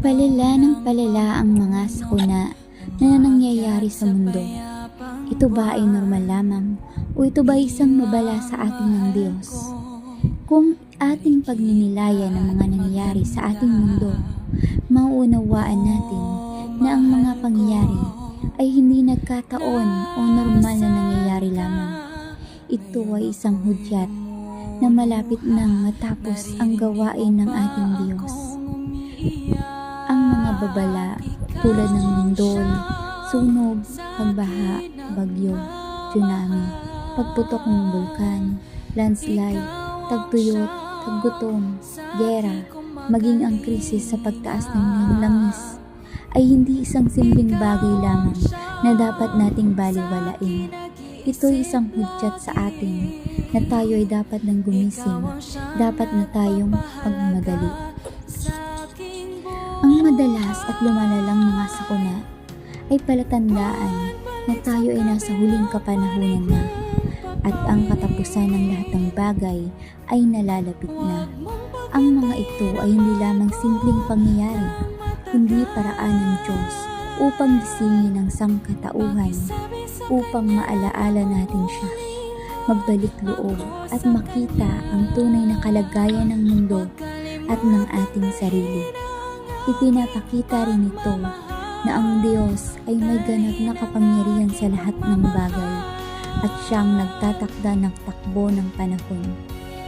Palala ng palala ang mga sakuna na nangyayari sa mundo. Ito ba ay normal lamang o ito ba isang mabala sa ating ng Diyos? Kung ating pagninilayan ang mga nangyayari sa ating mundo, mauunawaan natin na ang mga pangyayari ay hindi nagkataon o normal na nangyayari lamang. Ito ay isang hudyat na malapit nang matapos ang gawain ng ating Diyos. Ang mga babala tulad ng lindol, sunog, pagbaha, bagyo, tsunami, pagputok ng bulkan, landslide, tagtuyot, taggutom, gera, maging ang krisis sa pagtaas ng langis ay hindi isang simpleng bagay lamang na dapat nating baliwalain. Ito ay isang hudyat sa atin na tayo ay dapat nang gumising, dapat na tayong magmadali. Ang madalas at lumalalang mga sakuna ay palatandaan na tayo ay nasa huling kapanahunan na at ang katapusan ng lahat ng bagay ay nalalapit na. Ang mga ito ay hindi lamang simpleng pangyayari, kundi paraan ng Diyos upang gisingin ang sangkatauhan, upang maalaala natin siya, magbalik loob at makita ang tunay na kalagayan ng mundo at ng ating sarili. Ipinapakita rin ito na ang Diyos ay may ganap na kapangyarihan sa lahat ng bagay at siyang nagtatakda ng takbo ng panahon.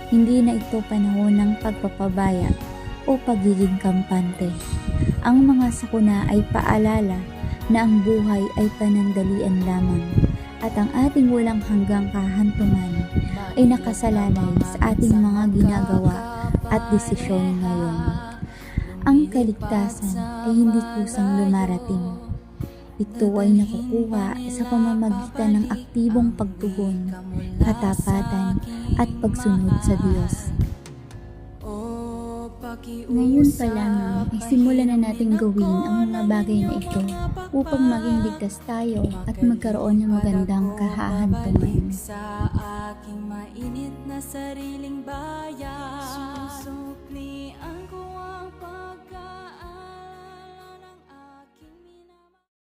Hindi na ito panahon ng pagpapabaya o pagiging kampante. Ang mga sakuna ay paalala na ang buhay ay panandalian lamang at ang ating walang hanggang kahantungan ay nakasalalay sa ating mga ginagawa at desisyon ngayon. Ang kaligtasan ay hindi kusang lumarating. Ito ay nakukuha sa pamamagitan ng aktibong pagtugon, katapatan at pagsunod sa Diyos. Ngayon pa lamang ay simulan na natin gawin ang mga bagay na ito upang maging ligtas tayo at magkaroon ng magandang kahahantungan. Sa aking mainit na sariling bayan, susuklian ko ang